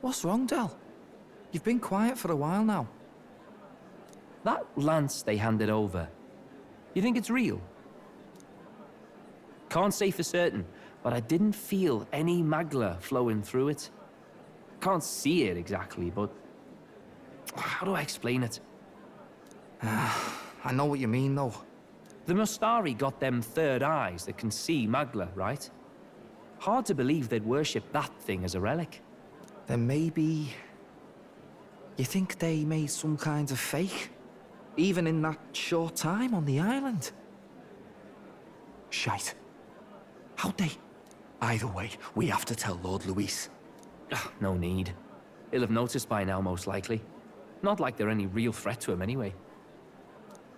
What's wrong, Del? You've been quiet for a while now. That lance they handed over, you think it's real? Can't say for certain, but I didn't feel any magla flowing through it. Can't see it exactly, but how do I explain it? I know what you mean, though. The Mustari got them third eyes that can see magla, right? Hard to believe they'd worship that thing as a relic. Then maybe... You think they made some kind of fake? Even in that short time on the island? Shite. How'd they? Either way, we have to tell Lord Luis. No need. He'll have noticed by now, most likely. Not like they're any real threat to him anyway.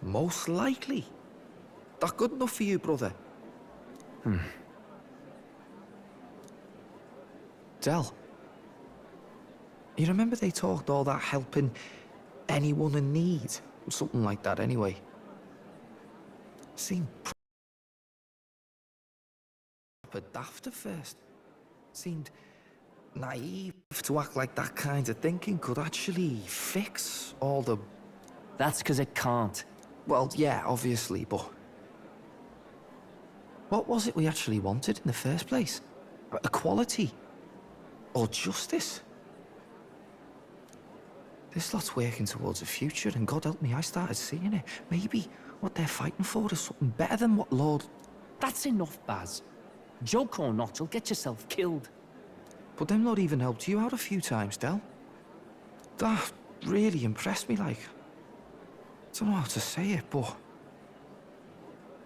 Most likely? That good enough for you, brother? Del, you remember they talked all that helping anyone in need? Something like that, anyway. Seemed proper daft at first. Seemed naive to act like that kind of thinking could actually fix all the... That's because it can't. Well, yeah, obviously, but... What was it we actually wanted in the first place? Equality? Or justice? This lot's working towards a future, and God help me, I started seeing it. Maybe what they're fighting for is something better than what Lord... That's enough, Baz. Joke or not, you'll get yourself killed. But them lot even helped you out a few times, Del. That really impressed me, like... I don't know how to say it, but...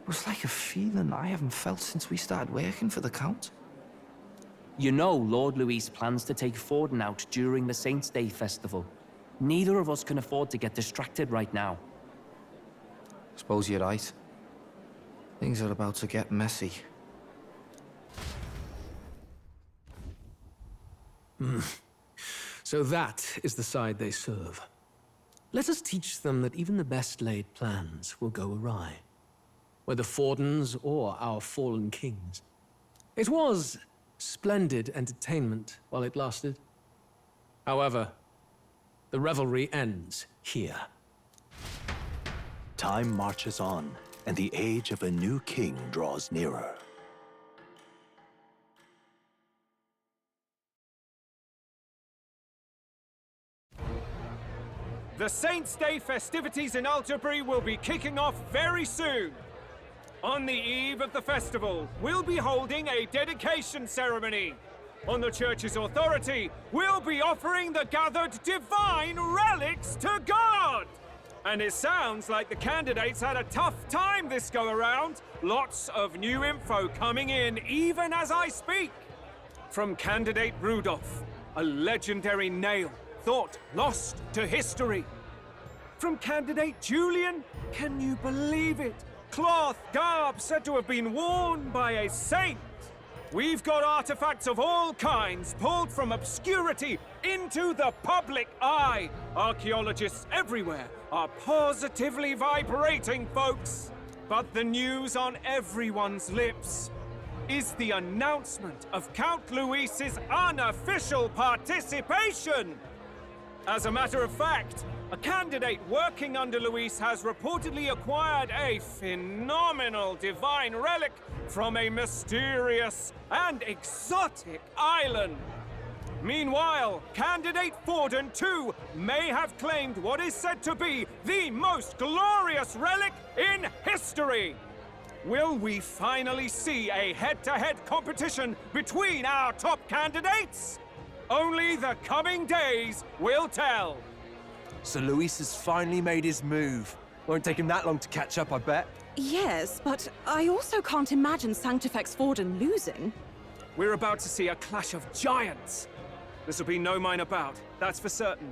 It was like a feeling I haven't felt since we started working for the Count. You know Lord Luis plans to take Forden out during the Saints' Day festival. Neither of us can afford to get distracted right now. Suppose you're right. Things are about to get messy. So that is the side they serve. Let us teach them that even the best laid plans will go awry. Whether Fordens or our fallen kings. It was splendid entertainment while it lasted. However, the revelry ends here. Time marches on, and the age of a new king draws nearer. The Saints' Day festivities in Alderbury will be kicking off very soon. On the eve of the festival, we'll be holding a dedication ceremony. On the church's authority, we'll be offering the gathered divine relics to God! And it sounds like the candidates had a tough time this go-around. Lots of new info coming in even as I speak. From candidate Rudolph, a legendary nail, thought lost to history. From candidate Julian, can you believe it? Cloth garb said to have been worn by a saint. We've got artifacts of all kinds pulled from obscurity into the public eye. Archaeologists everywhere are positively vibrating, folks. But the news on everyone's lips is the announcement of Count Luis's unofficial participation. As a matter of fact, a candidate working under Luis has reportedly acquired a phenomenal divine relic from a mysterious and exotic island. Meanwhile, candidate Forden, too, may have claimed what is said to be the most glorious relic in history. Will we finally see a head-to-head competition between our top candidates? Only the coming days will tell. So Luis has finally made his move. Won't take him that long to catch up, I bet. Yes, but I also can't imagine Sanctifex Forden losing. We're about to see a clash of giants. This'll be no minor bout, that's for certain.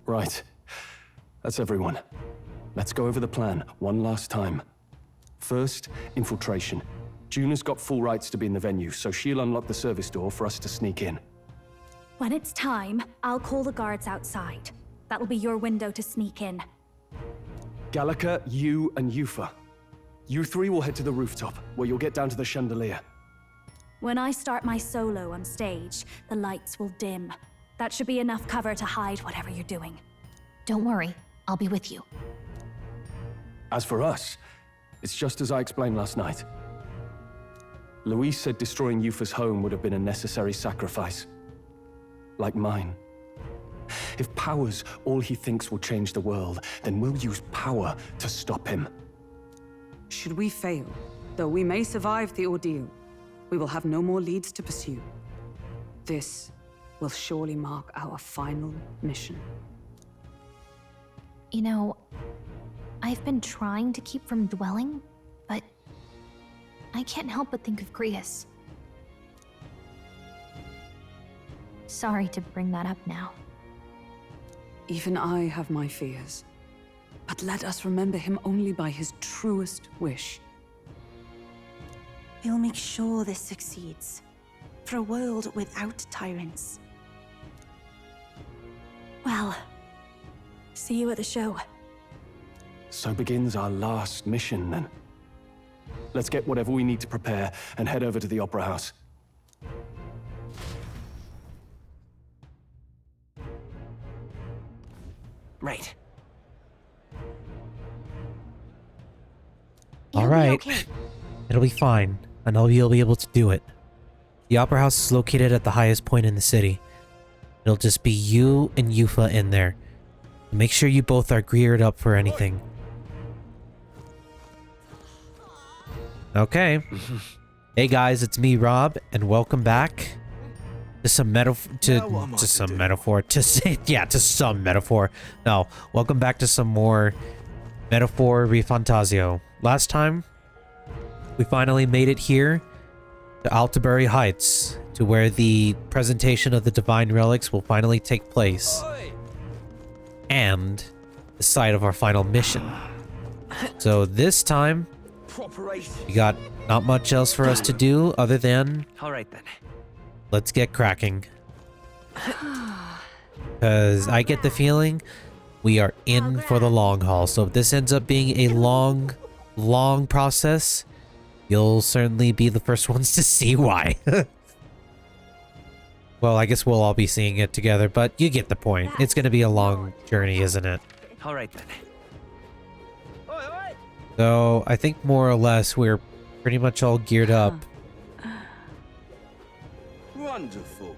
Right. That's everyone. Let's go over the plan one last time. First, infiltration. Juna's got full rights to be in the venue, so she'll unlock the service door for us to sneak in. When it's time, I'll call the guards outside. That'll be your window to sneak in. Gallica, you, and Yufa. You three will head to the rooftop, where you'll get down to the chandelier. When I start my solo on stage, the lights will dim. That should be enough cover to hide whatever you're doing. Don't worry, I'll be with you. As for us, it's just as I explained last night. Luis said destroying Yufa's home would have been a necessary sacrifice. Like mine. If power's all he thinks will change the world, then we'll use power to stop him. Should we fail, though we may survive the ordeal, we will have no more leads to pursue. This will surely mark our final mission. You know, I've been trying to keep from dwelling, but I can't help but think of Grius. Sorry to bring that up now. Even I have my fears. But let us remember him only by his truest wish. We'll make sure this succeeds. For a world without tyrants. Well, see you at the show. So begins our last mission, then. Let's get whatever we need to prepare and head over to the Opera House. Right. All right. It'll be fine. I know you'll be able to do it. The Opera House is located at the highest point in the city. It'll just be you and Yufa in there. Make sure you both are geared up for anything. Okay. Hey guys, it's me, Rob, and welcome back to some metaphor. To some metaphor. No, welcome back to some more metaphor ReFantazio. Last time, we finally made it here to Altabury Heights, to where the presentation of the divine relics will finally take place, and the site of our final mission. So this time, we got not much else for us to do other than, All right then. let's get cracking. Because I get the feeling we are in for the long haul. So if this ends up being a long process, you'll certainly be the first ones to see why. Well, I guess we'll all be seeing it together, but you get the point. It's going to be a long journey, isn't it? All right then. So I think more or less we're pretty much all geared up. Wonderful.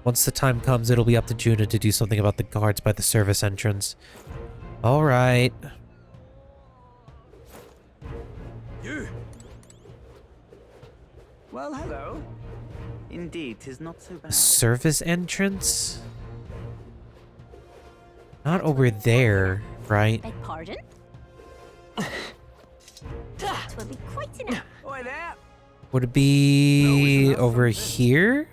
Once the time comes, it'll be up to Juna to do something about the guards by the service entrance. All right. You. Well, hello. Indeed, 'tis not so bad. Service entrance? Not over there, right? Beg pardon? That would be quite enough. Oi there. Would it be over here?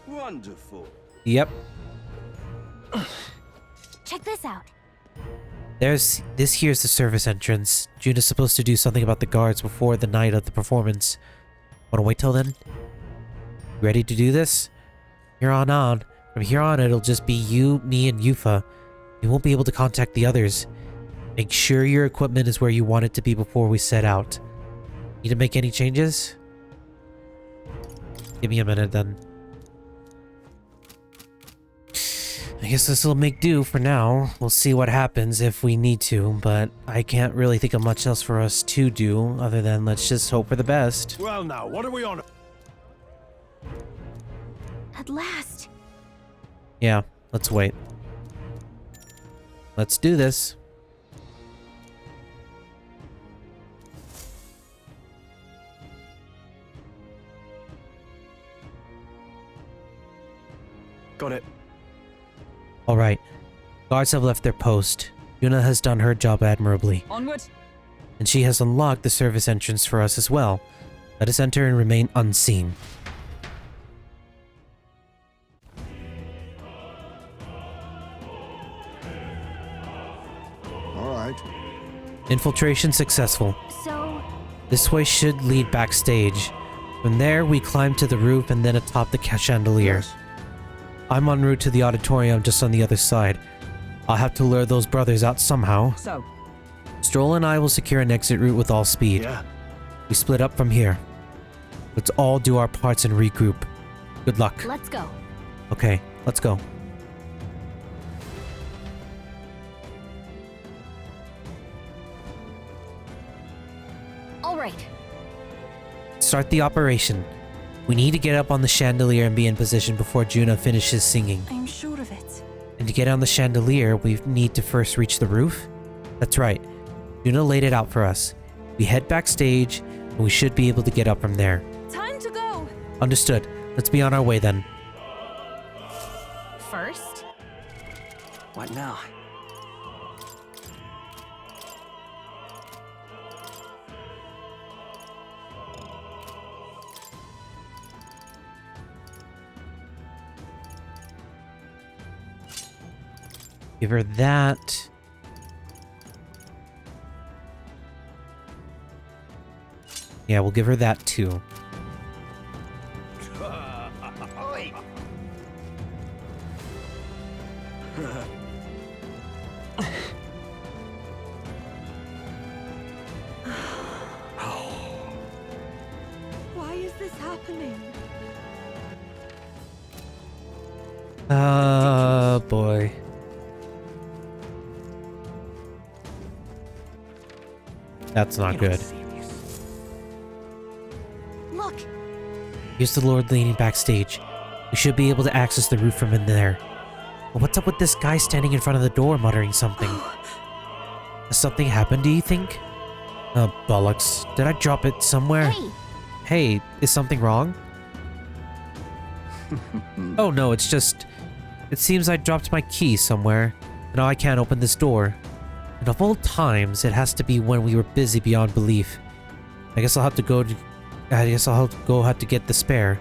Wonderful. Yep. Check this out. This here's the service entrance. Juna's supposed to do something about the guards before the night of the performance. Wanna wait till then? Ready to do this? From here on, it'll just be you, me, and Yufa. You won't be able to contact the others. Make sure your equipment is where you want it to be before we set out. Need to make any changes? Give me a minute then. I guess this will make do for now. We'll see what happens if we need to, but I can't really think of much else for us to do other than let's just hope for the best. Well now, what are we on? At last. Yeah, let's wait. Let's do this. Got it. All right. Guards have left their post. Yuna has done her job admirably. Onward. And she has unlocked the service entrance for us as well. Let us enter and remain unseen. All right. Infiltration successful. So, This way should lead backstage. From there, we climb to the roof and then atop the chandelier. Yes. I'm en route to the auditorium just on the other side. I'll have to lure those brothers out somehow. So, Stroll and I will secure an exit route with all speed. Yeah. We split up from here. Let's all do our parts and regroup. Good luck. Let's go. Okay, let's go. All right. Start the operation. We need to get up on the chandelier and be in position before Juna finishes singing. I'm sure of it. And to get on the chandelier, we need to first reach the roof? That's right. Juna laid it out for us. We head backstage, and we should be able to get up from there. Time to go. Understood. Let's be on our way then. First, What now? Give her that. Yeah, we'll give her that too. Why is this happening? Boy. That's not good. look. Here's the Lord leaning backstage. We should be able to access the roof from in there. But what's up with this guy standing in front of the door muttering something? Has something happened, do you think? Oh, bollocks. Did I drop it somewhere? Hey. Hey, is something wrong? Oh no, it's just... It seems I dropped my key somewhere. And now I can't open this door. And of all times, it has to be when we were busy beyond belief. I guess I'll have to go to... I guess I'll have to get the spare.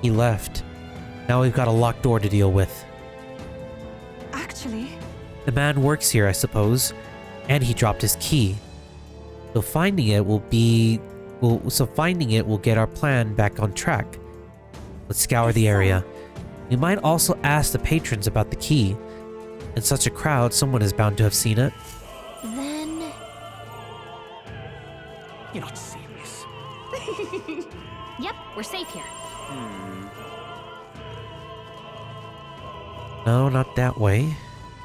He left. Now we've got a locked door to deal with. Actually, The man works here, I suppose. And he dropped his key. So finding it will get our plan back on track. Let's scour the area. We might also ask the patrons about the key. In such a crowd, someone is bound to have seen it. Then... You're not serious. Yep, we're safe here. No, not that way.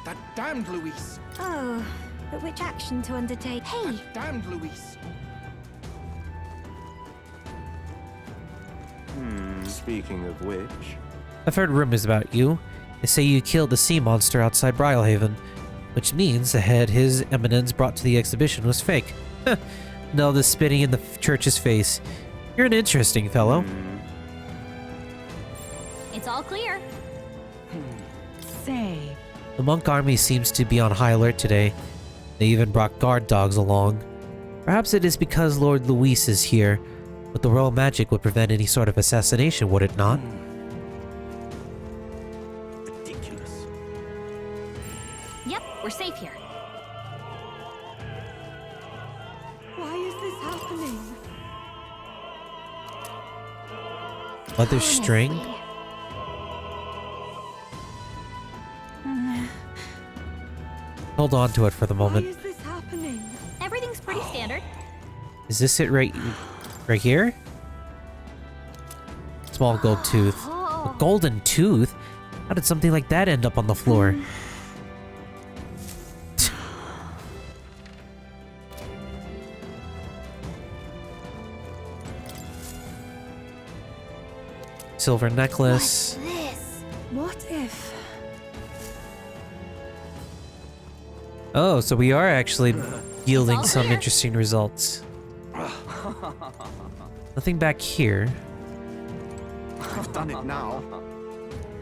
That damned Luis. Oh, but which action to undertake? Hey, Damned Luis. Speaking of which... I've heard rumors about you. They say you killed the sea monster outside Brylehaven, which means the head His Eminence brought to the exhibition was fake. No, the spitting in the church's face. You're an interesting fellow. it's all clear. say, The monk army seems to be on high alert today. They even brought guard dogs along. Perhaps it is because Lord Luis is here, but the royal magic would prevent any sort of assassination, would it not? Ridiculous. Yep, we're safe here. Why is this happening? Leather string? Honestly. Hold on to it for the Why moment. is this happening? Everything's pretty standard. Is this it right here? Small gold tooth. A golden tooth? How did something like that end up on the floor? Silver necklace. What's this? What if? Oh, so we are actually yielding all some clear. interesting results. Nothing back here. I've done it now.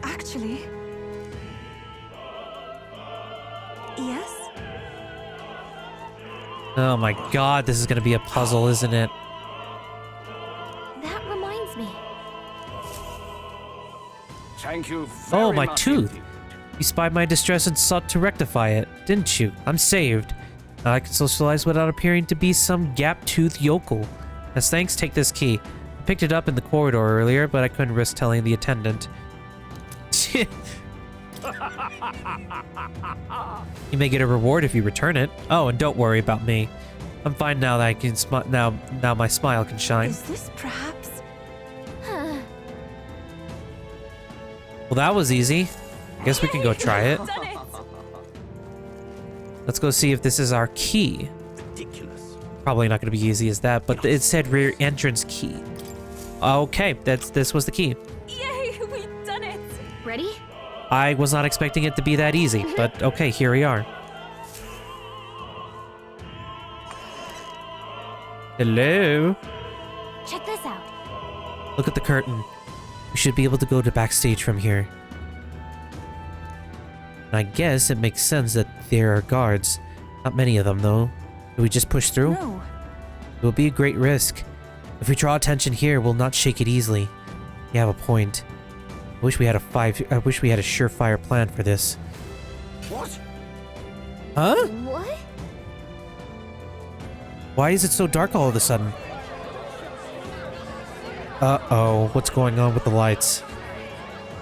actually. Yes? Oh my god, this is gonna be a puzzle, isn't it? That reminds me. Thank you Oh, very my much tooth. indeed. You spied my distress and sought to rectify it, didn't you? I'm saved. Now I can socialize without appearing to be some gap-toothed yokel. As thanks, take this key. I picked it up in the corridor earlier, but I couldn't risk telling the attendant. You may get a reward if you return it. Oh, and don't worry about me. I'm fine now that I can now my smile can shine. Is this perhaps? Well, that was easy. I guess we can go try it. Let's go see if this is our key. Ridiculous. Probably not going to be easy as that, but it said rear entrance key. Okay, this was the key. Yay, we've done it. Ready? I was not expecting it to be that easy, but okay, here we are. Hello? Check this out. Look at the curtain. We should be able to go to backstage from here. I guess it makes sense that there are guards. Not many of them, though. Do we just push through? No. It will be a great risk. If we draw attention here, we'll not shake it easily. You have a point. I wish we had a surefire plan for this. What? Huh? What? Why is it so dark all of a sudden? Uh-oh, what's going on with the lights?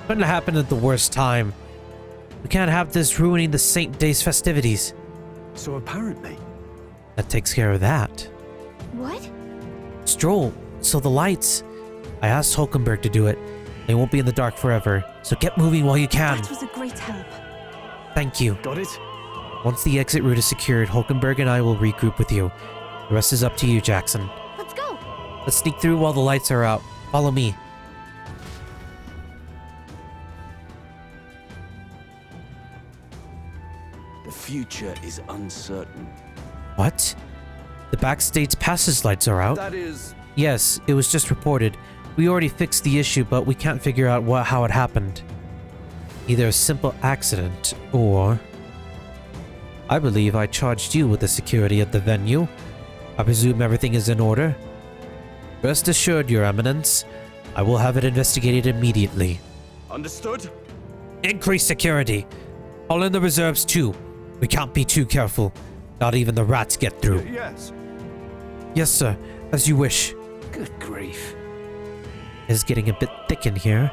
Couldn't have happened at the worst time. We can't have this ruining the Saint Day's festivities. So apparently... That takes care of that. What? Stroll, so the lights. I asked Hulkenberg to do it. They won't be in the dark forever, so get moving while you can. That was a great help. Thank you. Got it? Once the exit route is secured, Hulkenberg and I will regroup with you. The rest is up to you, Jackson. Let's go. Let's sneak through while the lights are out. Follow me. The future is uncertain. What? The backstage passes lights are out? That is... Yes, it was just reported. We already fixed the issue, but we can't figure out how it happened. Either a simple accident, or... I believe I charged you with the security of the venue. I presume everything is in order? Rest assured, Your Eminence. I will have it investigated immediately. Understood? Increase security. All in the reserves too. We can't be too careful. Not even the rats get through. Yes. Yes, sir. As you wish. Good grief. It's getting a bit thick in here.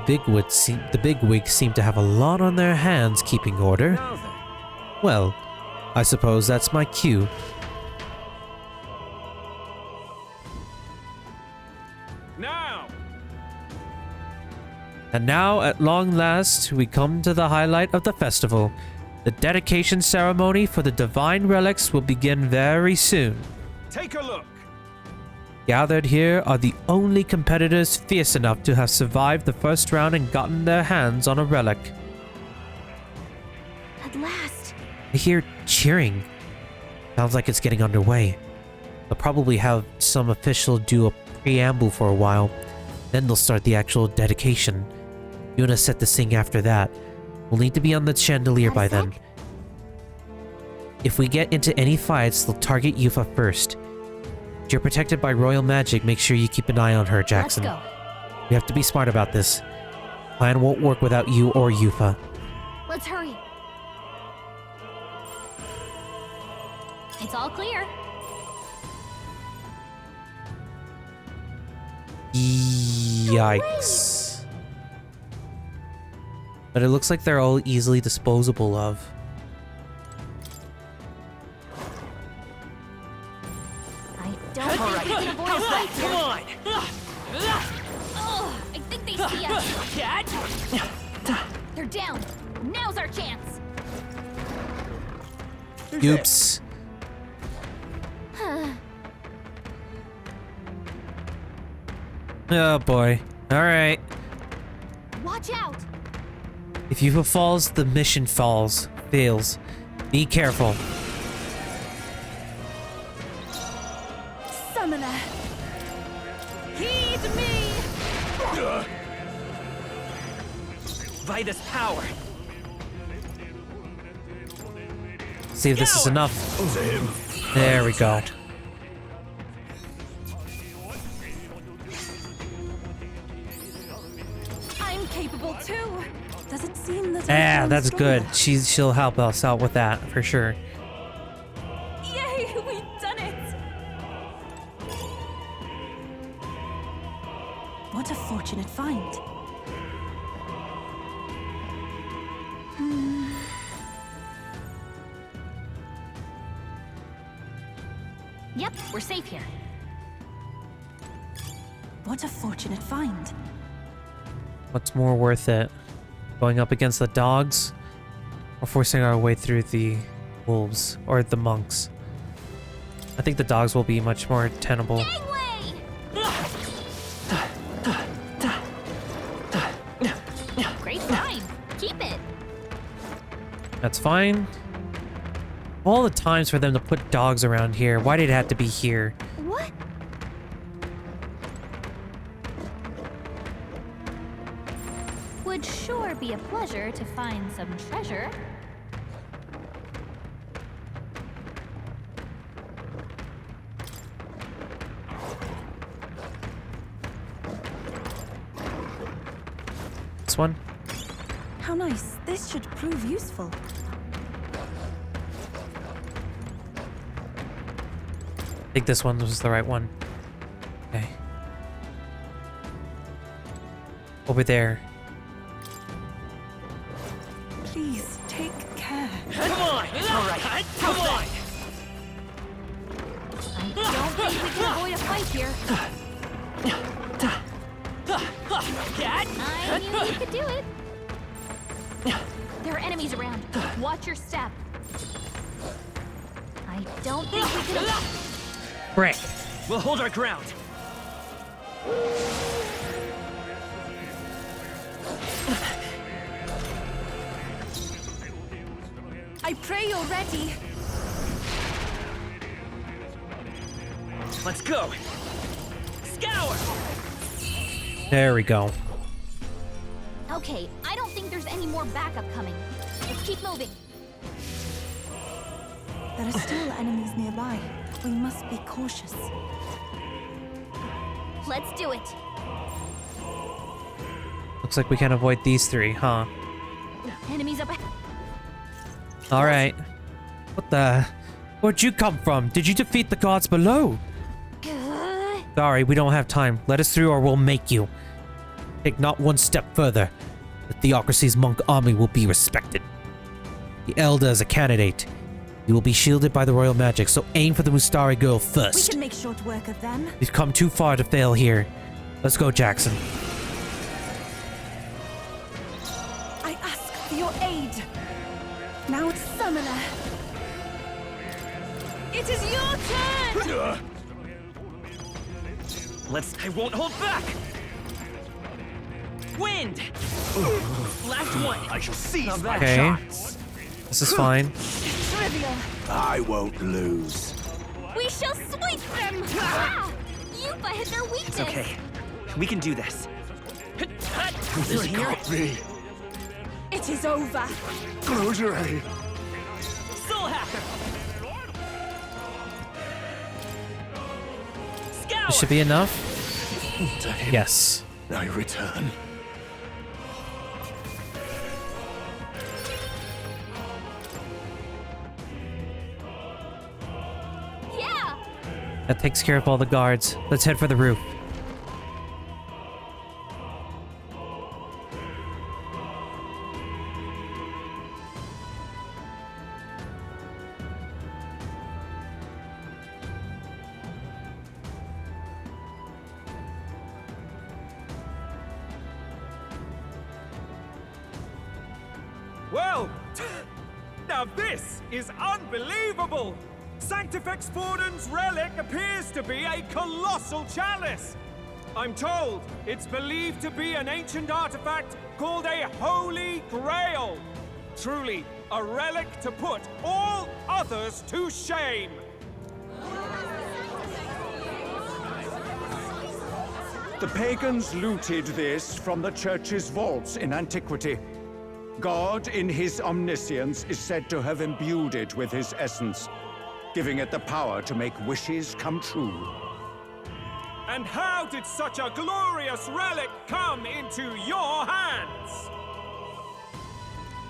The bigwigs seem to have a lot on their hands keeping order. Now then. Well, I suppose that's my cue. Now! And now, at long last, we come to the highlight of the festival. The dedication ceremony for the divine relics will begin very soon. Take a look. Gathered here are the only competitors fierce enough to have survived the first round and gotten their hands on a relic. At last. I hear cheering. Sounds like it's getting underway. They'll probably have some official do a preamble for a while. Then they'll start the actual dedication. Yuna set the sing after that. We'll need to be on the chandelier by then. If we get into any fights, they'll target Yufa first. If you're protected by royal magic, make sure you keep an eye on her, Jackson. Let's go. We have to be smart about this. Plan won't work without you or Yufa. Let's hurry. It's all clear. Yikes. But it looks like they're all easily disposable of. I don't think we can avoid a fight here. Come on! Ugh, I think they see us. They're down. Now's our chance. Oops. Oh boy. Alright. Watch out. If Yufa falls, the mission fails. Be careful. Summoner. Heed me. Vitus power. See if this is enough. There we go. I'm capable too. Does it seem that Yeah, that's good. She'll help us out with that for sure. find? Yep, we're safe here. What a fortunate find. What's more worth it? Going up against the dogs or forcing our way through the wolves or the monks? I think the dogs will be much more tenable. Great find. Keep it. That's fine. All the times for them to put dogs around here. Why did it have to be here? What? Would sure be a pleasure to find some treasure. This one? How nice. This should prove useful. I think this one was the right one. Okay. Over there. Please, take care. Come on! All right, come on! I don't think we can avoid a fight here. I knew you could do it. There are enemies around. Watch your step. I don't think we can... Frick. We'll hold our ground. I pray you're ready. Let's go. Scour! There we go. Okay, I don't think there's any more backup coming. Let's keep moving. There are still enemies nearby. We must be cautious. Let's do it. Looks like we can avoid these three, huh? Enemies up ahead. All right. What the? Where'd you come from? Did you defeat the gods below? Sorry, we don't have time. Let us through or we'll make you. Take not one step further. The Theocracy's monk army will be respected. The Elder is a candidate. You will be shielded by the royal magic, so aim for the Mustari girl We first. can make short work of them. We've come too far to fail here. Let's go, Jackson. I ask for your aid. Now, Summoner. It is your turn! I won't hold back! Wind! Last one! I shall seize my Okay. shots! This is fine. Trivial. I won't lose. We shall sweep them! Ah! Yupa hit their weakness! It's okay. We can do this. This can't be. It is over. Closure. Soul Hacker! Scour! This should be enough. To him Yes. I return. Yeah! That takes care of all the guards. Let's head for the roof. Well, now this is unbelievable! Sanctifex Forden's relic appears to be a colossal chalice! I'm told it's believed to be an ancient artifact called a Holy Grail! Truly, a relic to put all others to shame! The pagans looted this from the church's vaults in antiquity. God, in his omniscience, is said to have imbued it with his essence, giving it the power to make wishes come true. And how did such a glorious relic come into your hands?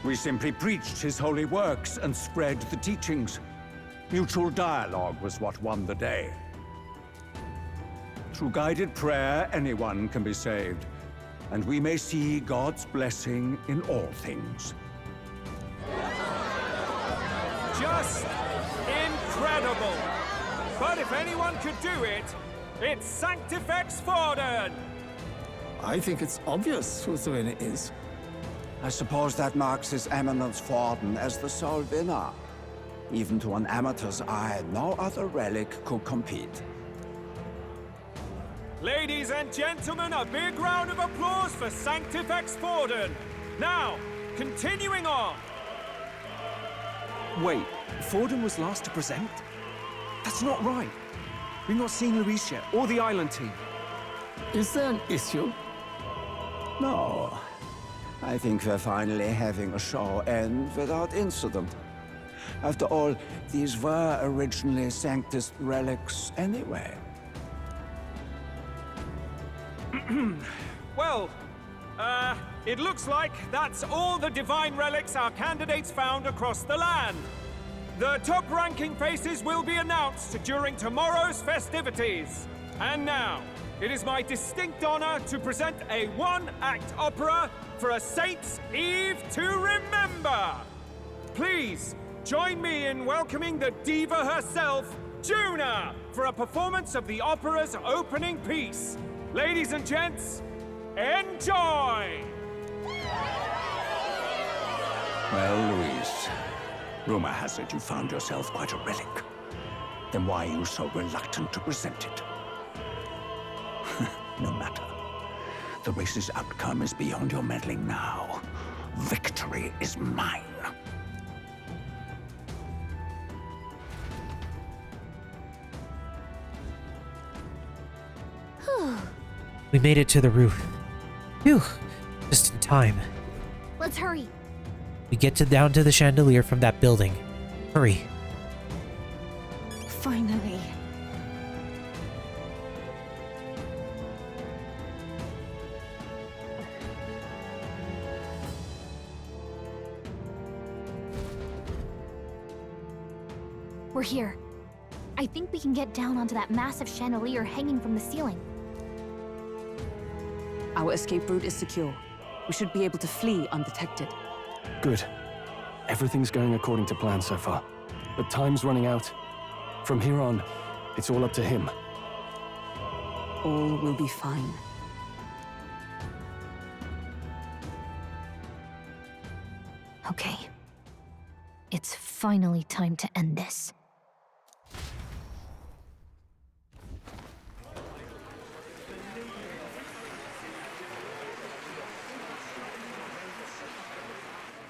We simply preached his holy works and spread the teachings. Mutual dialogue was what won the day. Through guided prayer, anyone can be saved. and we may see God's blessing in all things. Just incredible! But if anyone could do it, it's Sanctifex Forden! I think it's obvious who the winner is. I suppose that marks His Eminence Forden as the sole winner. Even to an amateur's eye, no other relic could compete. Ladies and gentlemen, a big round of applause for Sanctifex Forden. Now, continuing on. Wait, Forden was last to present? That's not right. We've not seen Luis yet, or the island team. Is there an issue? No. I think we're finally having a show end without incident. After all, these were originally Sanctus relics anyway. Well, it looks like that's all the divine relics our candidates found across the land. The top-ranking faces will be announced during tomorrow's festivities. And now, it is my distinct honor to present a one-act opera for a Saint's Eve to remember. Please, join me in welcoming the diva herself, Juna, for a performance of the opera's opening piece. Ladies and gents, enjoy! Well, Luis, rumor has it you found yourself quite a relic. Then why are you so reluctant to present it? No matter. The race's outcome is beyond your meddling now. Victory is mine. We made it to the roof. Phew, just in time. Let's hurry. We get down to the chandelier from that building. Hurry. Finally. We're here. I think we can get down onto that massive chandelier hanging from the ceiling. Our escape route is secure. We should be able to flee undetected. Good. Everything's going according to plan so far. But time's running out. From here on, it's all up to him. All will be fine. Okay. It's finally time to end this.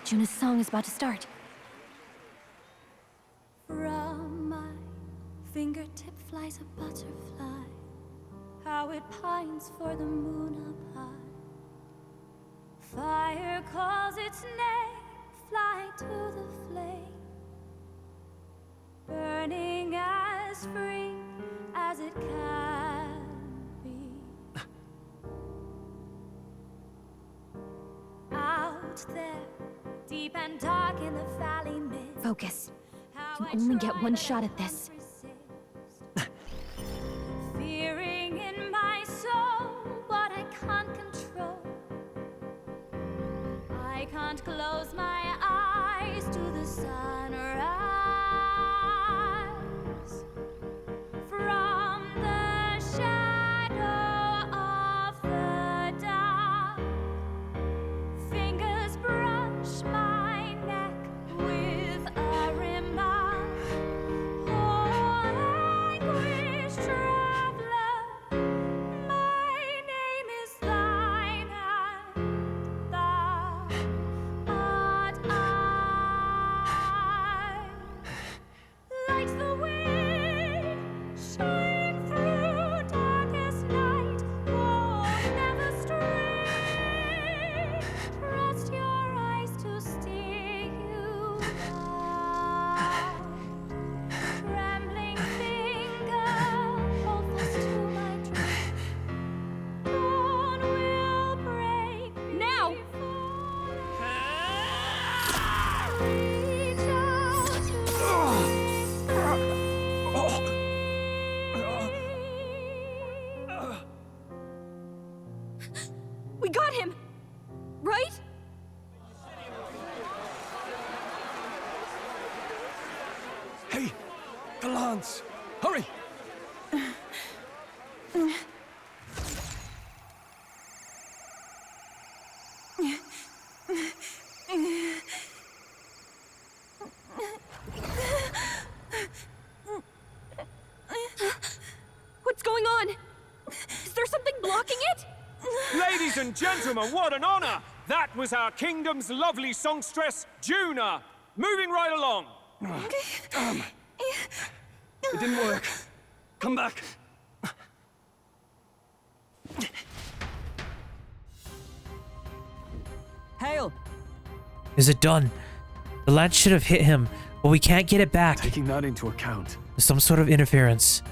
Juna's song is about to start. From my fingertip flies a butterfly, how it pines for the moon up high. Fire calls its name, fly to the flame, burning as free as it can be. Out there, deep and dark in the valley mist. Focus. You only get one shot at this. Fearing in my soul what I can't control. I can't close my eyes to the sunrise. From the shadow of the dark, fingers brush my neck with a remark. Oh, anguish traveler, my name is thine, and thou art I. Like the wind, shine through darkest night. Oh, never stray. Trust your eyes to steer you by. Trembling finger, hold fast to my dream. Dawn will break. Now! Reach out We got The lance! Hurry! What's going on? Is there something blocking it? Ladies and gentlemen, what an honor! That was our kingdom's lovely songstress, Juna. Moving right along. It didn't work. Come back. Hail! Is it done? The lance should have hit him, but we can't get it back. Taking that into account. There's some sort of interference.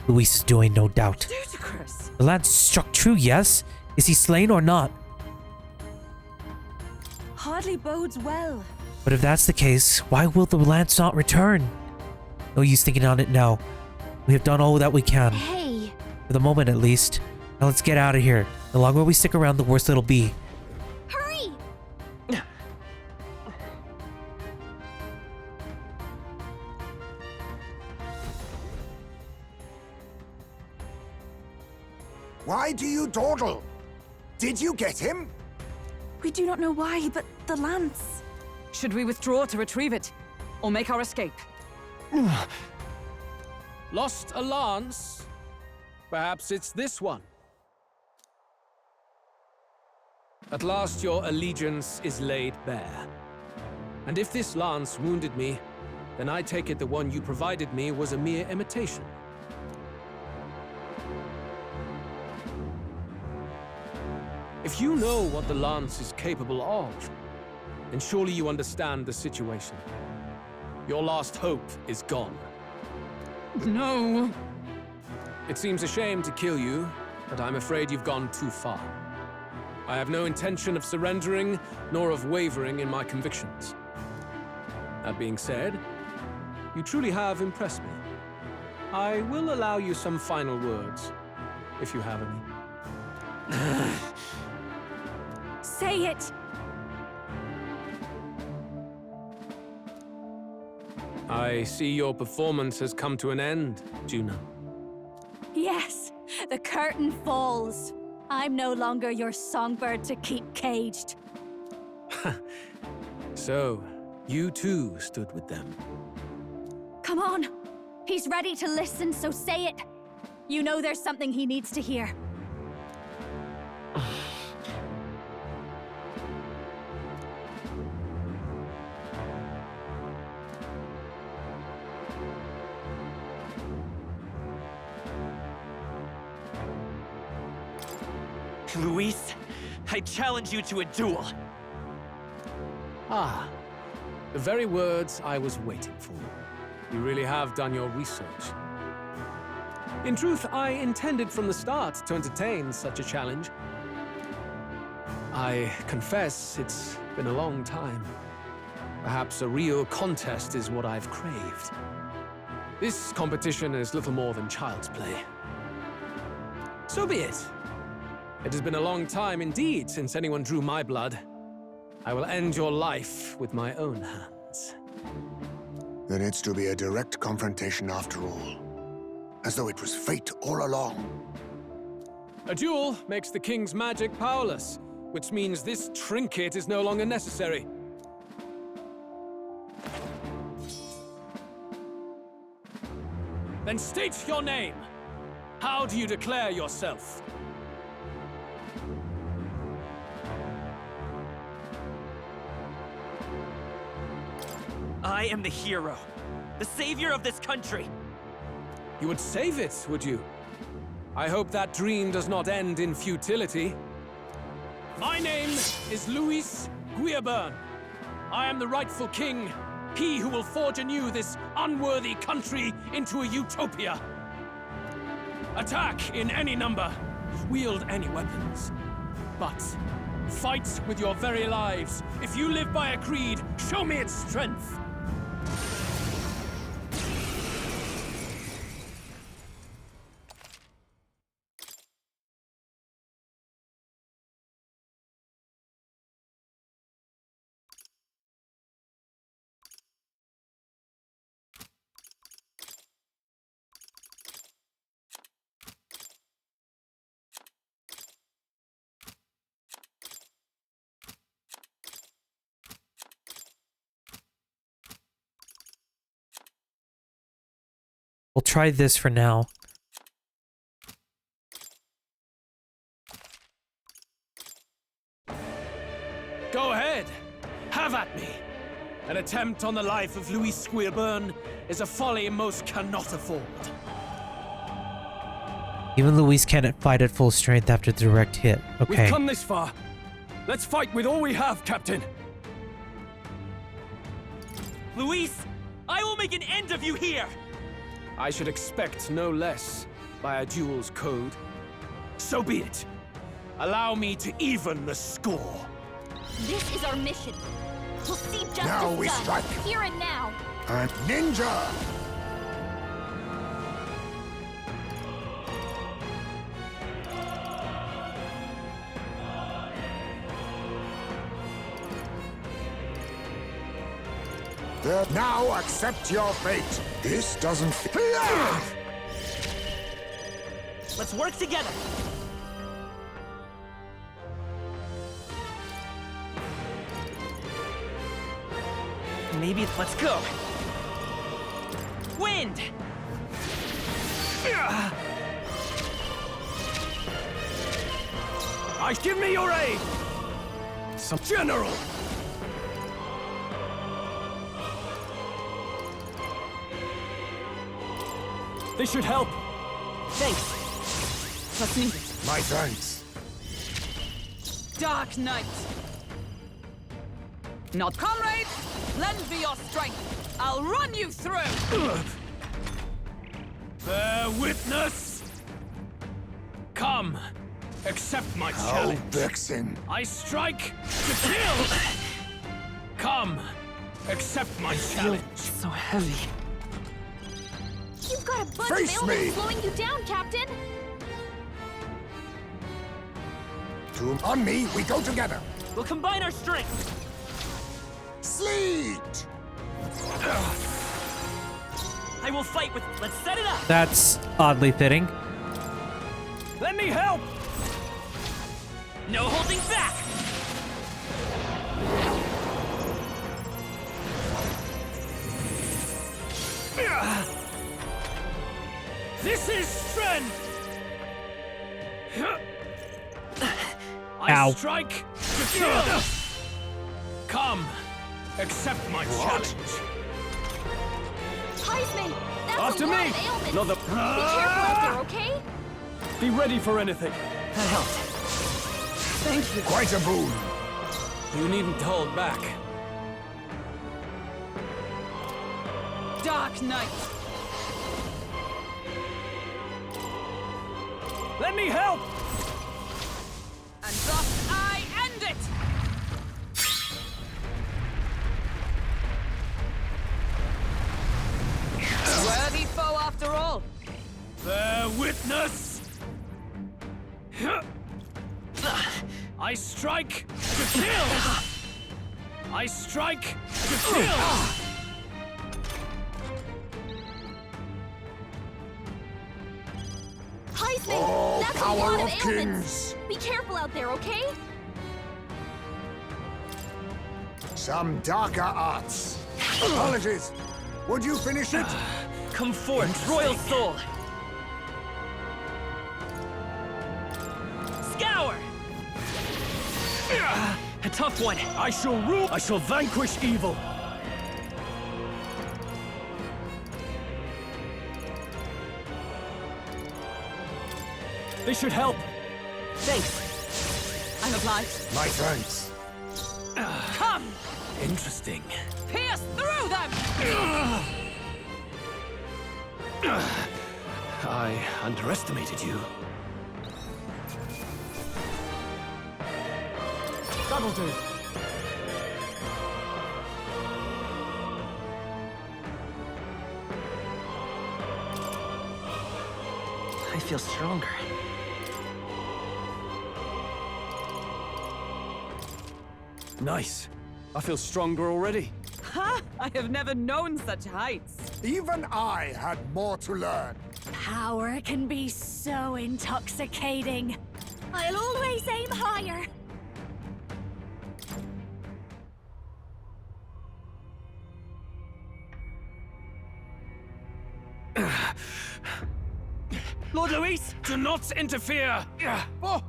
Luis is doing, no doubt. Ludicrous. The lance struck true, yes? Is he slain or not? Hardly bodes well. But if that's the case, why will the lance not return? No use thinking on it now. We have done all that we can. Hey. For the moment, at least. Now let's get out of here. The longer we stick around, the worse it'll be. Hurry! Why do you dawdle? Did you get him? We do not know why, but the lance. Should we withdraw to retrieve it? Or make our escape? Lost a lance? Perhaps it's this one. At last your allegiance is laid bare. And if this lance wounded me, then I take it the one you provided me was a mere imitation. If you know what the lance is capable of, then surely you understand the situation. Your last hope is gone. No. It seems a shame to kill you, but I'm afraid you've gone too far. I have no intention of surrendering, nor of wavering in my convictions. That being said, you truly have impressed me. I will allow you some final words, if you have any. Say it! I see your performance has come to an end, Juna. Yes, the curtain falls. I'm no longer your songbird to keep caged. So, you too stood with them. Come on. He's ready to listen, so say it. You know there's something he needs to hear. Luis, I challenge you to a duel. Ah, the very words I was waiting for. You really have done your research. In truth, I intended from the start to entertain such a challenge. I confess it's been a long time. Perhaps a real contest is what I've craved. This competition is little more than child's play. So be it. It has been a long time indeed since anyone drew my blood. I will end your life with my own hands. Then it's to be a direct confrontation after all. As though it was fate all along. A duel makes the king's magic powerless, which means this trinket is no longer necessary. Then state your name. How do you declare yourself? I am the hero, the savior of this country. You would save it, would you? I hope that dream does not end in futility. My name is Luis Guiaburn. I am the rightful king, he who will forge anew this unworthy country into a utopia. Attack in any number, wield any weapons. But fight with your very lives. If you live by a creed, show me its strength. We'll try this for now. Go ahead. Have at me. An attempt on the life of Louis Squeerburn is a folly most cannot afford. Even Luis can't fight at full strength after the direct hit. Okay. We've come this far. Let's fight with all we have, Captain. Luis, I will make an end of you here! I should expect no less by a duel's code. So be it. Allow me to even the score. This is our mission. We'll see justice Now we done, strike. here and now. And ninja! Now accept your fate. This doesn't fit. Let's work together. Maybe let's go. Wind! Give me your aid! Some general! This should help. Thanks. What's needed? My thanks. Dark Knight. Not comrades! Lend me your strength. I'll run you through! Bear witness! Come, accept my challenge. Vexing. I strike to kill! Come, accept my challenge. So heavy. You've got a bunch Face of ailments me. slowing you down, Captain. On me, we go together. We'll combine our strength. Sleet! I will fight with... Let's set it up! That's oddly fitting. Let me help! No holding back! This is strength! Ow. I strike to kill! Come, accept my challenge. Heisman, that's After a lot me. of ailments. Not the- Be careful out there, okay? Be ready for anything. That helped. Thank you. Quite a boon. You needn't hold back. Dark Knight. Let me help! And thus I end it! Worthy foe after all. Bear witness! I strike to kill! I strike to kill! Heisman, Oh, that's a power lot of of ailments. kings. Be careful out there, okay? Some darker arts. Apologies. Would you finish it? Come forth, Royal Soul! Scour! A tough one. I shall rule. I shall vanquish evil. This should help. Thanks. I'm obliged. My thanks. Come! Interesting. Pierce through them! I underestimated you. That'll do. I feel stronger. Nice. I feel stronger already. Ha! I have never known such heights. Even I had more to learn. Power can be so intoxicating. I'll always aim higher. Lord Luis! Do not interfere! Oh.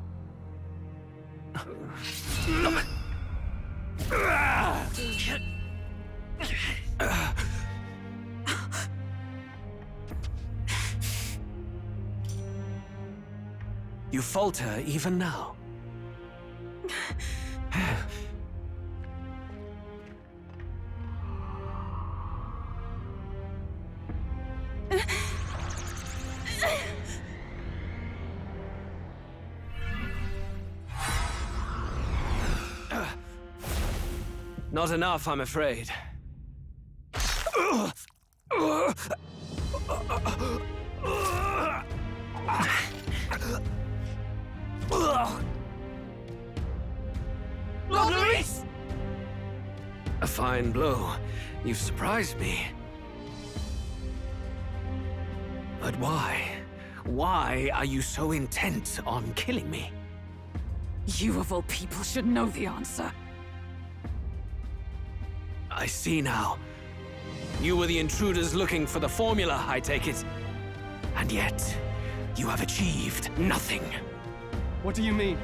You falter even now. Not enough, I'm afraid. Lord Luis! A fine blow. You've surprised me. But why? Why are you so intent on killing me? You of all people should know the answer. I see now. You were the intruders looking for the formula, I take it. And yet, you have achieved nothing. What do you mean?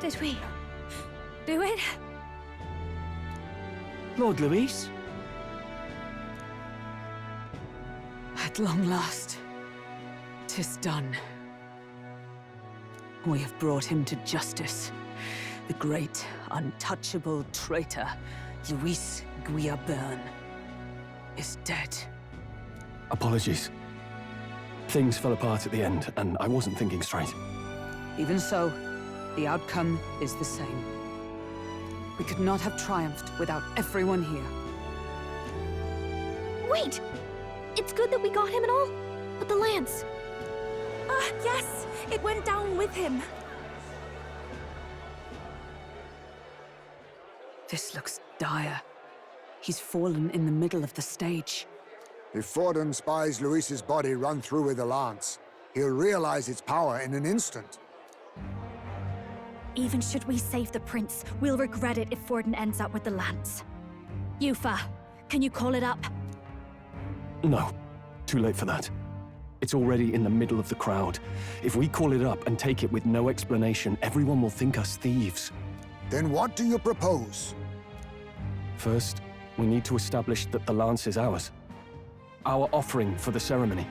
Did we do it? Lord Luis? At long last, 'tis done. We have brought him to justice. The great, untouchable traitor, Luis Guillaburn, is dead. Apologies. Things fell apart at the end, and I wasn't thinking straight. Even so, the outcome is the same. We could not have triumphed without everyone here. Wait! It's good that we got him and all, but the lance... Yes! It went down with him. This looks dire. He's fallen in the middle of the stage. If Forden spies Luis's body run through with a lance, he'll realize its power in an instant. Even should we save the prince, we'll regret it if Forden ends up with the lance. Yufa, can you call it up? No. Too late for that. It's already in the middle of the crowd. If we call it up and take it with no explanation, everyone will think us thieves. Then what do you propose? First, we need to establish that the lance is ours. Our offering for the ceremony.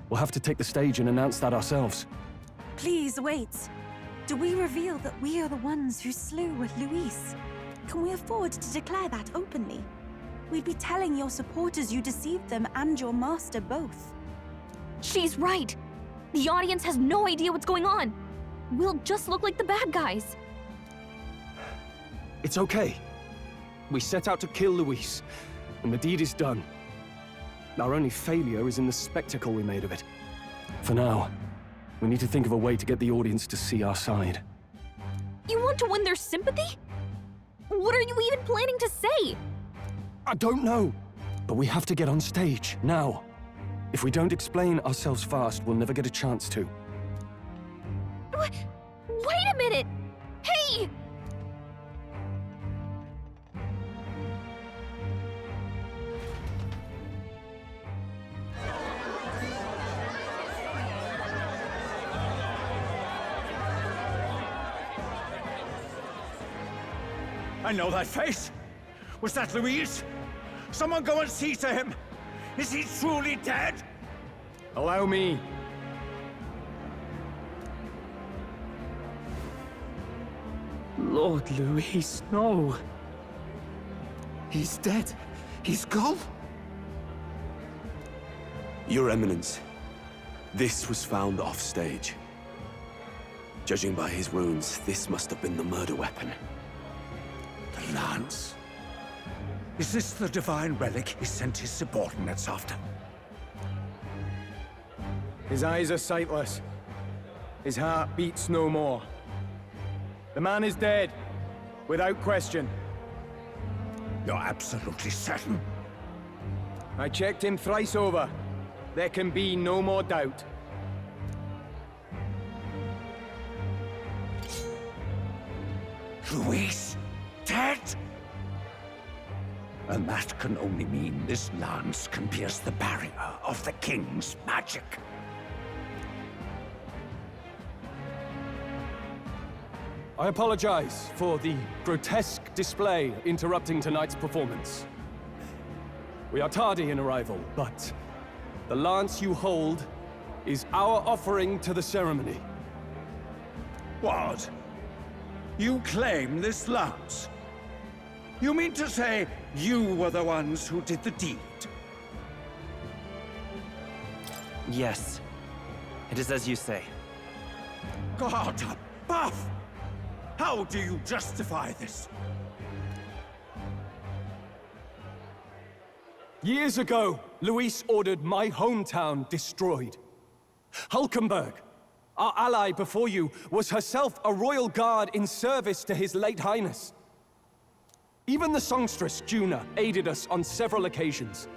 We'll have to take the stage and announce that ourselves. Please wait. Do we reveal that we are the ones who slew Luis? Can we afford to declare that openly? We'd be telling your supporters you deceived them and your master both. She's right! The audience has no idea what's going on! We'll just look like the bad guys. It's okay. We set out to kill Luis, and the deed is done. Our only failure is in the spectacle we made of it. For now, we need to think of a way to get the audience to see our side. You want to win their sympathy? What are you even planning to say? I don't know, but we have to get on stage, now. If we don't explain ourselves fast, we'll never get a chance to. Wait a minute! Hey! I know that face. Was that Luis? Someone go and see to him. Is he truly dead? Allow me. Lord Luis, no. He's dead. He's gone. Your Eminence, this was found off stage. Judging by his wounds, this must have been the murder weapon. The lance? Is this the divine relic he sent his subordinates after? His eyes are sightless. His heart beats no more. The man is dead, without question. You're absolutely certain? I checked him thrice over. There can be no more doubt. Luis, dead? And that can only mean this lance can pierce the barrier of the king's magic. I apologize for the grotesque display interrupting tonight's performance. We are tardy in arrival, but the lance you hold is our offering to the ceremony. What? You claim this lance? You mean to say you were the ones who did the deed? Yes. It is as you say. God above! How do you justify this? Years ago, Luis ordered my hometown destroyed. Hulkenberg, our ally before you, was herself a royal guard in service to his late highness. Even the songstress, Juna, aided us on several occasions.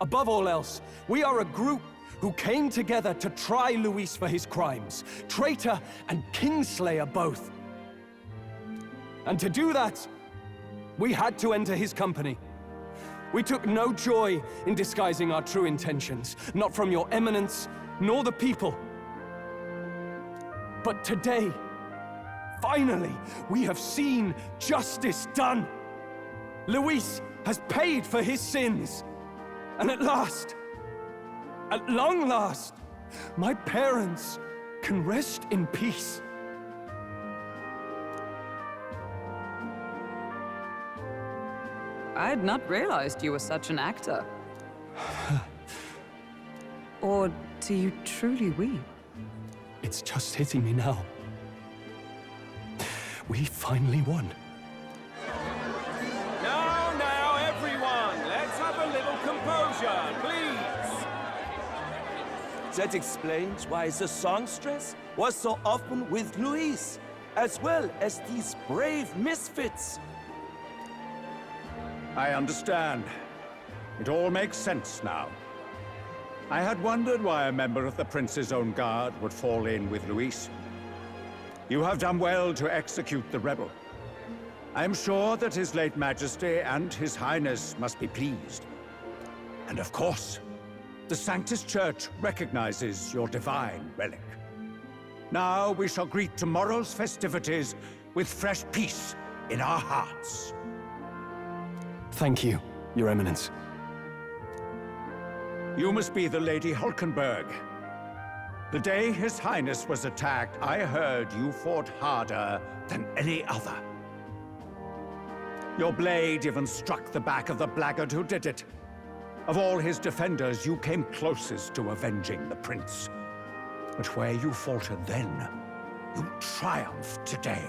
Above all else, we are a group who came together to try Luis for his crimes, traitor and kingslayer both. And to do that, we had to enter his company. We took no joy in disguising our true intentions, not from your eminence, nor the people. But today, finally, we have seen justice done. Luis has paid for his sins. And at last, at long last, my parents can rest in peace. I had not realized you were such an actor. Or do you truly weep? It's just hitting me now. We finally won. Now, everyone, let's have a little composure, please. That explains why the songstress was so often with Luis, as well as these brave misfits. I understand. It all makes sense now. I had wondered why a member of the Prince's own guard would fall in with Luis. You have done well to execute the rebel. I am sure that His late Majesty and His Highness must be pleased. And of course, the Sanctus Church recognizes your divine relic. Now we shall greet tomorrow's festivities with fresh peace in our hearts. Thank you, Your Eminence. You must be the Lady Hulkenberg. The day His Highness was attacked, I heard you fought harder than any other. Your blade even struck the back of the blackguard who did it. Of all his defenders, you came closest to avenging the Prince. But where you faltered then, you triumphed today.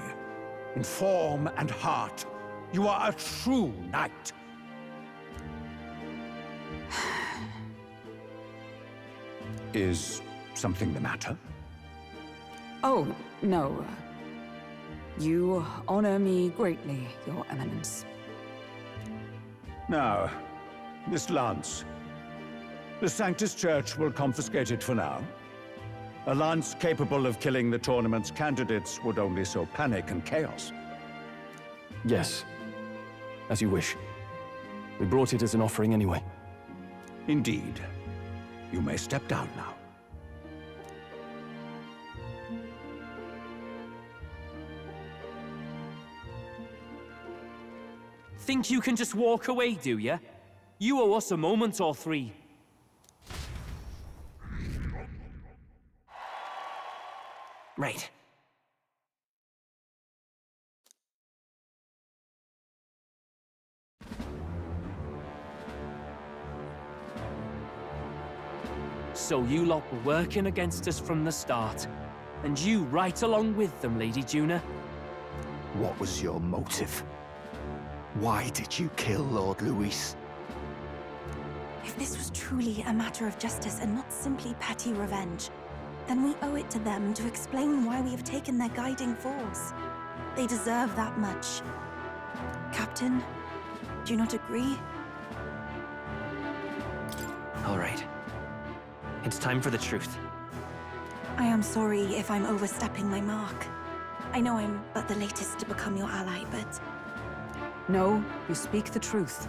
In form and heart, you are a true knight. Is something the matter? Oh, no. You honor me greatly, Your Eminence. Now, this lance. The Sanctus Church will confiscate it for now. A lance capable of killing the tournament's candidates would only sow panic and chaos. Yes, as you wish. We brought it as an offering anyway. Indeed. You may step down now. Think you can just walk away, do ya? You owe us a moment or three. Right. So you lot were working against us from the start. And you right along with them, Lady Juna. What was your motive? Why did you kill Lord Luis? If this was truly a matter of justice and not simply petty revenge, then we owe it to them to explain why we have taken their guiding force. They deserve that much. Captain, do you not agree? All right. It's time for the truth. I am sorry if I'm overstepping my mark. I know I'm but the latest to become your ally, but... No, you speak the truth.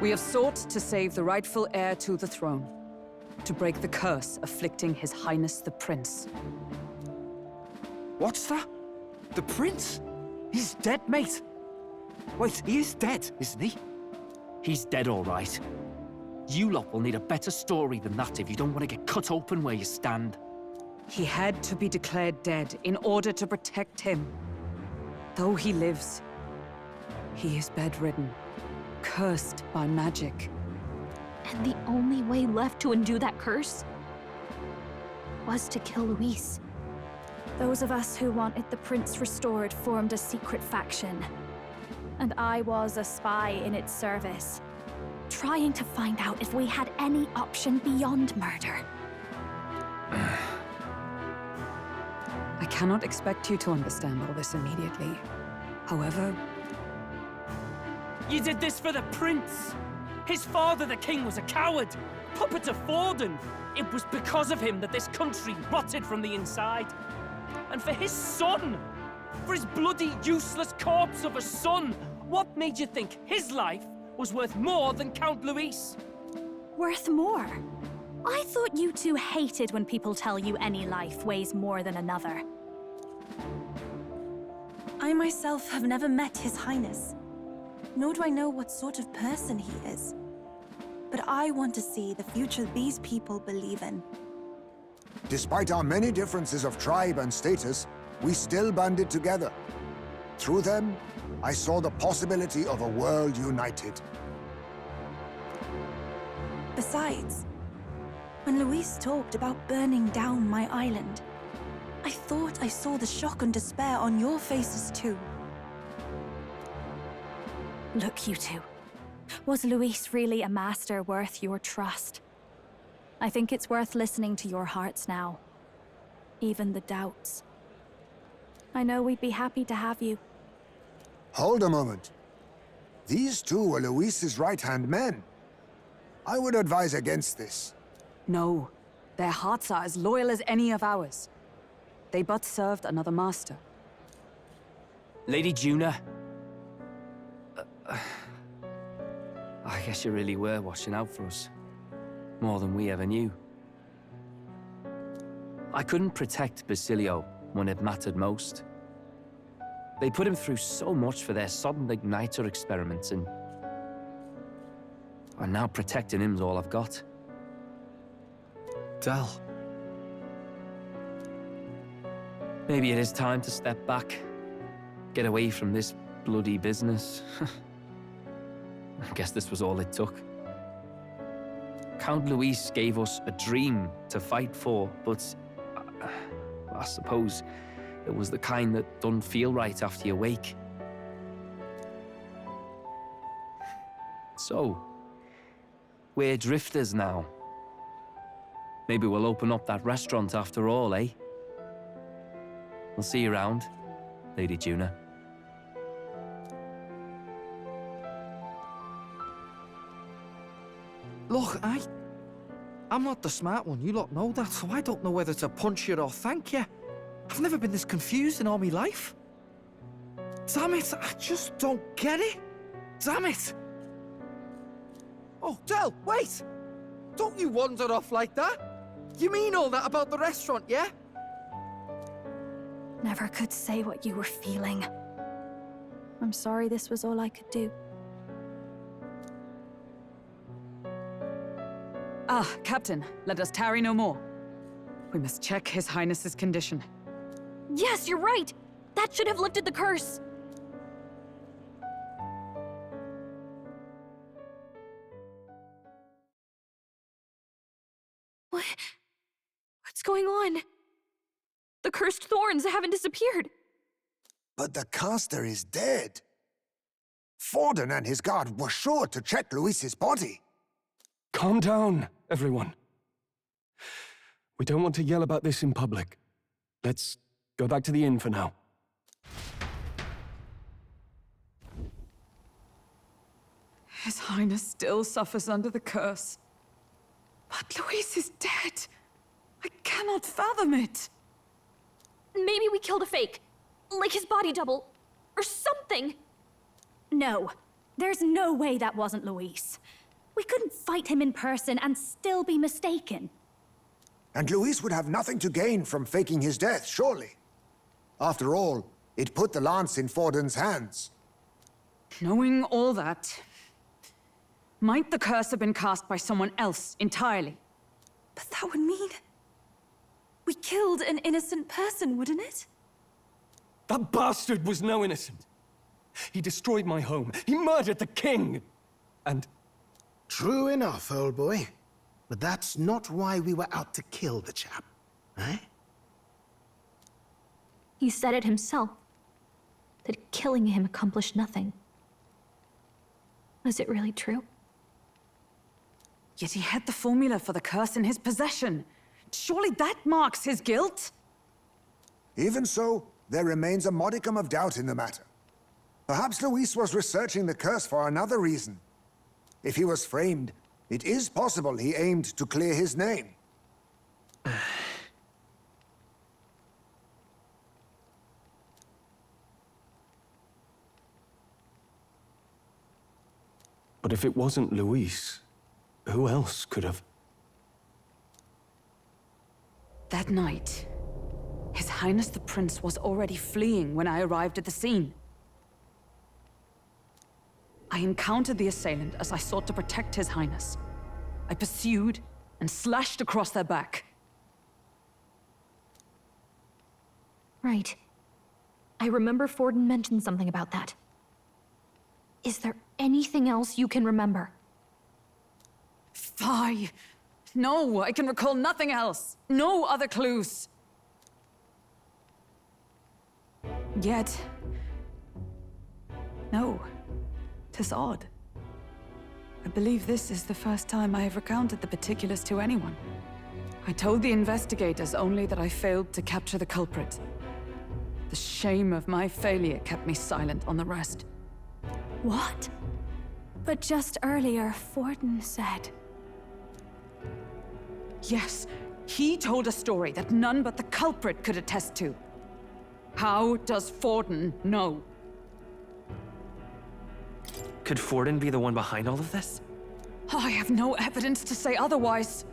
We have sought to save the rightful heir to the throne, to break the curse afflicting His Highness the Prince. What's that? The prince? He's dead, mate. Wait, he is dead, isn't he? He's dead, all right. You lot will need a better story than that if you don't want to get cut open where you stand. He had to be declared dead in order to protect him. Though he lives, he is bedridden, cursed by magic. And the only way left to undo that curse was to kill Luis. Those of us who wanted the prince restored formed a secret faction. And I was a spy in its service, trying to find out if we had any option beyond murder. I cannot expect you to understand all this immediately. However... You did this for the prince! His father, the king, was a coward! Puppet to Forden! It was because of him that this country rotted from the inside. And for his son! For his bloody, useless corpse of a son! What made you think his life was worth more than Count Luis? Worth more? I thought you two hated when people tell you any life weighs more than another. I myself have never met His Highness, nor do I know what sort of person he is. But I want to see the future these people believe in. Despite our many differences of tribe and status, we still banded together. Through them, I saw the possibility of a world united. Besides, when Luis talked about burning down my island, I thought I saw the shock and despair on your faces too. Look, you two. Was Luis really a master worth your trust? I think it's worth listening to your hearts now. Even the doubts. I know we'd be happy to have you. Hold a moment. These two were Luis's right-hand men. I would advise against this. No, their hearts are as loyal as any of ours. They but served another master. Lady Juna. I guess you really were watching out for us. More than we ever knew. I couldn't protect Basilio when it mattered most. They put him through so much for their sodden igniter experiments, and now protecting him's all I've got. Del. Maybe it is time to step back. Get away from this bloody business. I guess this was all it took. Count Luis gave us a dream to fight for, but I suppose it was the kind that don't feel right after you wake. So, we're drifters now. Maybe we'll open up that restaurant after all, eh? We'll see you around, Lady Juna. Look, I'm not the smart one, you lot know that, so I don't know whether to punch you or thank you. I've never been this confused in all my life. Damn it, I just don't get it. Damn it. Oh, Del, wait! Don't you wander off like that? You mean all that about the restaurant, yeah? Never could say what you were feeling. I'm sorry this was all I could do. Ah, Captain, let us tarry no more. We must check His Highness's condition. Yes, you're right! That should have lifted the curse! What's going on? The cursed thorns haven't disappeared. But the caster is dead. Forden and his guard were sure to check Luis's body. Calm down, everyone. We don't want to yell about this in public. Let's go back to the inn for now. His Highness still suffers under the curse. But Luis is dead. I cannot fathom it. Maybe we killed a fake. Like his body double. Or something. No. There's no way that wasn't Luis. We couldn't fight him in person and still be mistaken. And Luis would have nothing to gain from faking his death, surely. After all, it put the lance in Forden's hands. Knowing all that, might the curse have been cast by someone else entirely? But that would mean we killed an innocent person, wouldn't it? That bastard was no innocent. He destroyed my home. He murdered the king. And... True enough, old boy. But that's not why we were out to kill the chap, eh? He said it himself. That killing him accomplished nothing. Was it really true? Yet he had the formula for the curse in his possession. Surely that marks his guilt? Even so, there remains a modicum of doubt in the matter. Perhaps Luis was researching the curse for another reason. If he was framed, it is possible he aimed to clear his name. But if it wasn't Luis, who else could have? That night, His Highness the Prince was already fleeing when I arrived at the scene. I encountered the assailant as I sought to protect His Highness. I pursued and slashed across their back. Right. I remember Forden mentioned something about that. Is there anything else you can remember? Fie! No, I can recall nothing else. No other clues. Yet... no. 'Tis odd. I believe this is the first time I have recounted the particulars to anyone. I told the investigators only that I failed to capture the culprit. The shame of my failure kept me silent on the rest. What? But just earlier, Forden said... Yes, he told a story that none but the culprit could attest to. How does Forden know? Could Forden be the one behind all of this? I have no evidence to say otherwise.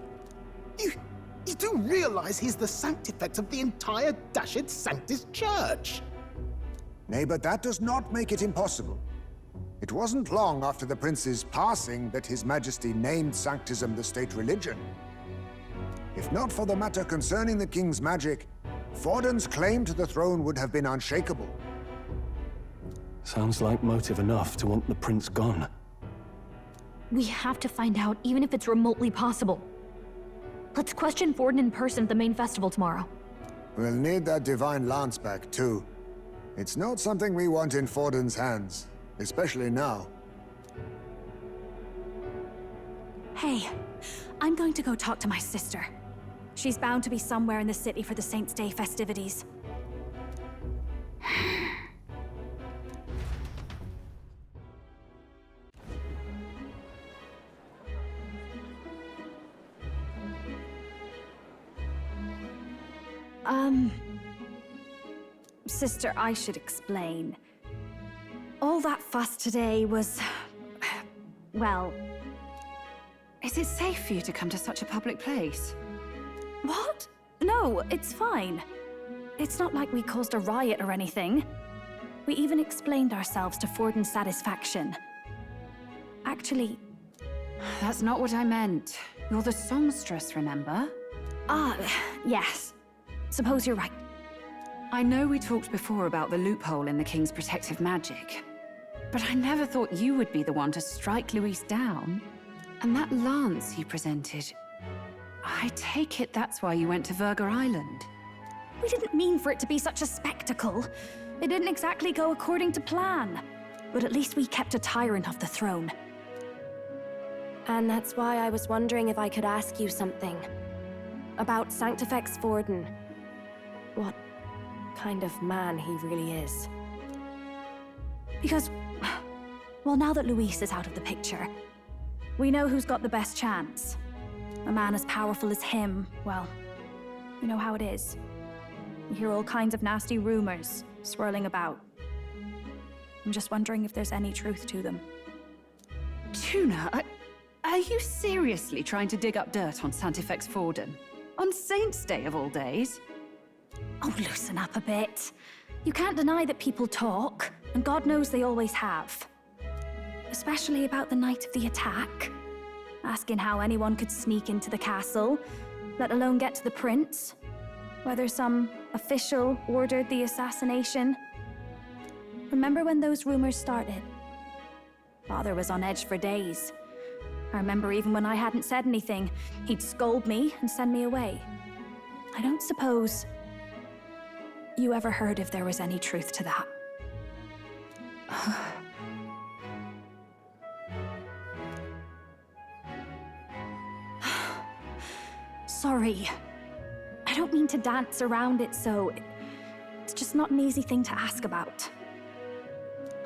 You do realize he's the sanctifex of the entire Dashid Sanctus Church? Nay, but that does not make it impossible. It wasn't long after the prince's passing that His Majesty named Sanctism the state religion. If not for the matter concerning the king's magic, Forden's claim to the throne would have been unshakable. Sounds like motive enough to want the prince gone. We have to find out, even if it's remotely possible. Let's question Forden in person at the main festival tomorrow. We'll need that divine lance back, too. It's not something we want in Forden's hands, especially now. Hey, I'm going to go talk to my sister. She's bound to be somewhere in the city for the Saints' Day festivities. Sister, I should explain. All that fuss today was... well... Is it safe for you to come to such a public place? What? No, it's fine. It's not like we caused a riot or anything. We even explained ourselves to Forden's satisfaction. Actually... That's not what I meant. You're the songstress, remember? Ah, yes. Suppose you're right. I know we talked before about the loophole in the King's protective magic, but I never thought you would be the one to strike Luis down. And that lance he presented, I take it that's why you went to Virga Island. We didn't mean for it to be such a spectacle. It didn't exactly go according to plan. But at least we kept a tyrant off the throne. And that's why I was wondering if I could ask you something. About Sanctifex Forden. What kind of man he really is. Because, well, now that Luis is out of the picture, we know who's got the best chance. A man as powerful as him, well, you know how it is. You hear all kinds of nasty rumors swirling about. I'm just wondering if there's any truth to them. Tuna, are you seriously trying to dig up dirt on Sanctifex Forden? On Saint's Day of all days? Oh, loosen up a bit. You can't deny that people talk, and God knows they always have. Especially about the night of the attack. Asking how anyone could sneak into the castle, let alone get to the prince. Whether some official ordered the assassination. Remember when those rumors started? Father was on edge for days. I remember even when I hadn't said anything, he'd scold me and send me away. I don't suppose you ever heard if there was any truth to that. Sorry. I don't mean to dance around it so... It's just not an easy thing to ask about.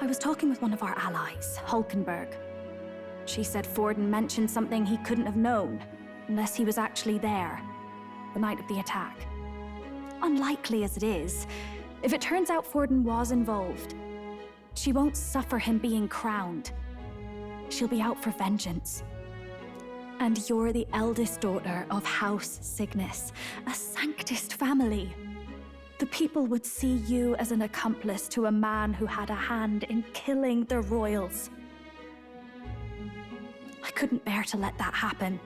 I was talking with one of our allies, Hulkenberg. She said Forden mentioned something he couldn't have known, unless he was actually there, the night of the attack. Unlikely as it is, if it turns out Forden was involved, she won't suffer him being crowned. She'll be out for vengeance. And you're the eldest daughter of House Cygnus, a Sanctist family. The people would see you as an accomplice to a man who had a hand in killing the royals. I couldn't bear to let that happen.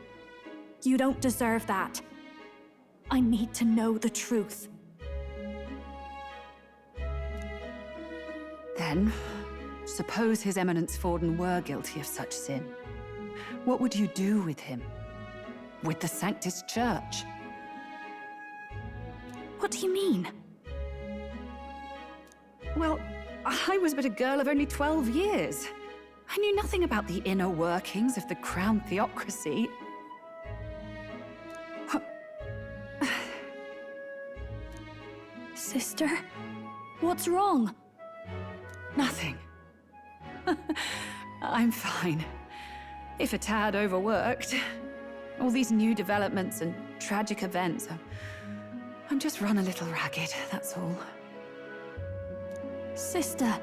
You don't deserve that. I need to know the truth. Then, suppose His Eminence Forden were guilty of such sin. What would you do with him? With the Sanctist Church? What do you mean? Well, I was but a girl of only 12 years. I knew nothing about the inner workings of the crown theocracy. Sister, what's wrong? Nothing. I'm fine. If a tad overworked. All these new developments and tragic events. I'm just run a little ragged, that's all. Sister.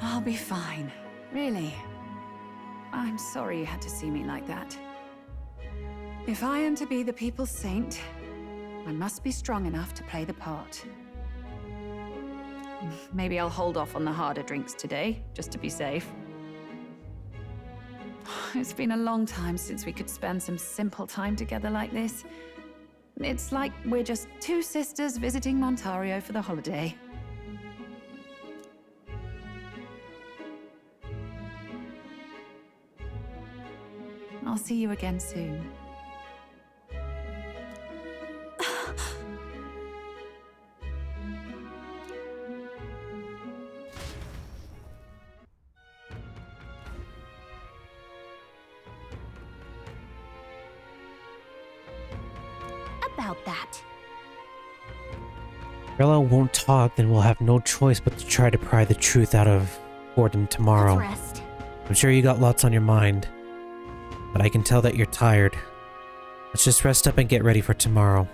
I'll be fine. Really. I'm sorry you had to see me like that. If I am to be the people's saint, I must be strong enough to play the part. Maybe I'll hold off on the harder drinks today, just to be safe. It's been a long time since we could spend some simple time together like this. It's like we're just two sisters visiting Montario for the holiday. I'll see you again soon. About that. Rella won't talk, then we'll have no choice but to try to pry the truth out of Forden tomorrow. Let's rest. I'm sure you got lots on your mind, but I can tell that you're tired. Let's just rest up and get ready for tomorrow.